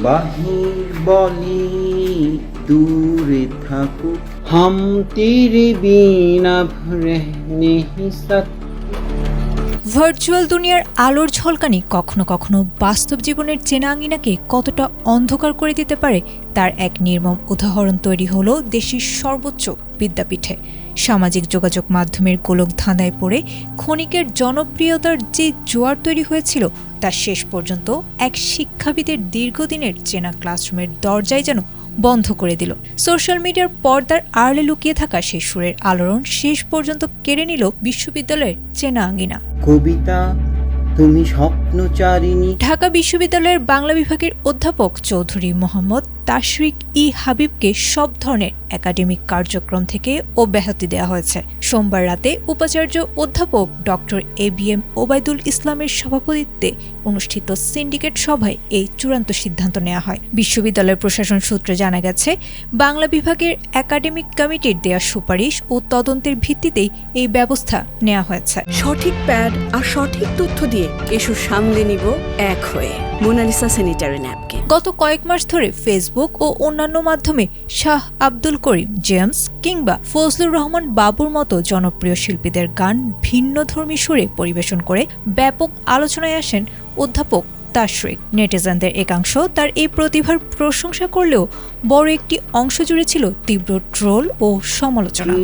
বাহির বলি দূরে থাকুক, হাম তেরে বিনা রহনে হি সকতে। ভার্চুয়াল দুনিয়ার আলোর ঝলকানি কখনো কখনো বাস্তব জীবনের চেনা আঙিনাকে কতটা অন্ধকার করে দিতে পারে তার এক নির্মম উদাহরণ তৈরি হলো দেশের সর্বোচ্চ বিদ্যাপীঠে। সামাজিক যোগাযোগ মাধ্যমের গোলক ধাঁধায় পড়ে ক্ষণিকের জনপ্রিয়তার যে জোয়ার তৈরি হয়েছিল তা শেষ পর্যন্ত এক শিক্ষাবিদের দীর্ঘদিনের চেনা ক্লাসরুমের দরজায় যেন বন্ধ করে দিল। সোশ্যাল মিডিয়ার পর্দার আড়ালে লুকিয়ে থাকা সেই সুরের আলোড়ন শেষ পর্যন্ত কেড়ে নিল বিশ্ববিদ্যালয়ের চেনা আঙিনা। কবিতা তুমি স্বপ্নচারিণী। ঢাকা বিশ্ববিদ্যালয়ের বাংলা বিভাগের অধ্যাপক চৌধুরী মোহাম্মদ তাশরিক ই হাবিবকে সব ধরনের একাডেমিক কার্যক্রম থেকে অব্যাহতি দেওয়া হয়েছে। সোমবার রাতে উপাচার্য অধ্যাপক ডক্টর ABM ওবায়দুল ইসলামের সভাপতিত্বে অনুষ্ঠিত সিন্ডিকেট সভায় এই চূড়ান্ত সিদ্ধান্ত নেওয়া হয়। বিশ্ববিদ্যালয়ের প্রশাসন সূত্রে জানা গেছে, বাংলা বিভাগের একাডেমিক কমিটির দেওয়া সুপারিশ ও তদন্তের ভিত্তিতেই এই ব্যবস্থা নেওয়া হয়েছে। সঠিক প্যাড আর সঠিক তথ্য দিয়ে কেশু সামলে নিব এক হয়ে। Monalisa sanitary napkin. গত কয়েক মাস ধরে ফেসবুক ও অন্যান্য মাধ্যমে শাহ আব্দুল করিম জেমস কিংবা ফজলুর রহমান বাবুর মতো জনপ্রিয় শিল্পীদের গান ভিন্নধর্মী সুরে পরিবেশন করে ব্যাপক আলোচনায় আসেন অধ্যাপক তাশরিক। নেটিজেনদের একাংশ তার এই প্রতিভার প্রশংসা করলেও বড় একটি অংশ জুড়ে ছিল তীব্র ট্রোল ও সমালোচনা।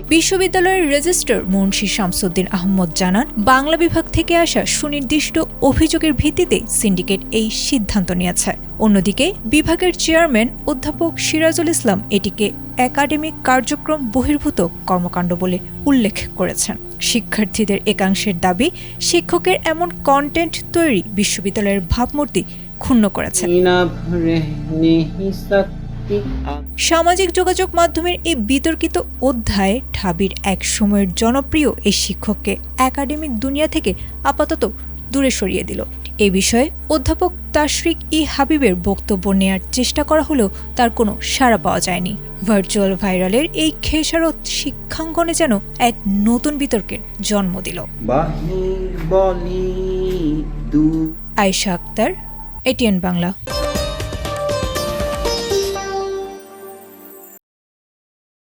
বিশ্ববিদ্যালয়ের রেজিস্ট্রার মুন্সি শামসুদ্দিন আহমদ জানান, বাংলা বিভাগ থেকে আসা সুনির্দিষ্ট অভিযোগের ভিত্তিতে সিন্ডিকেট এই সিদ্ধান্ত নিয়েছে। অন্যদিকে বিভাগের চেয়ারম্যান অধ্যাপক সিরাজুল ইসলাম এটিকে একাডেমিক কার্যক্রম বহির্ভূত কর্মকাণ্ড বলে উল্লেখ করেছেন। শিক্ষার্থীদের একাংশের দাবি, শিক্ষকের এমন কন্টেন্ট তৈরি বিশ্ববিদ্যালয়ের ভাবমূর্তি ক্ষুণ্ণ করেছে। সামাজিক যোগাযোগ মাধ্যমের এই বিতর্কিত অধ্যায়ে ঢাবির এক সময়ের জনপ্রিয় এই শিক্ষককে একাডেমিক দুনিয়া থেকে আপাতত দূরে সরিয়ে দিল। এ বিষয়ে অধ্যাপক তাশরিক ই হাবিবের বক্তব্য নেয়ার চেষ্টা করা হলেও তার কোনো সাড়া পাওয়া যায়নি। ভার্চুয়াল ভাইরালের এই খেসারত শিক্ষাঙ্গনে যেন এক নতুন বিতর্কের জন্ম দিল। বাহির বলি দূর। আয়েশা আক্তার, ATN বাংলা।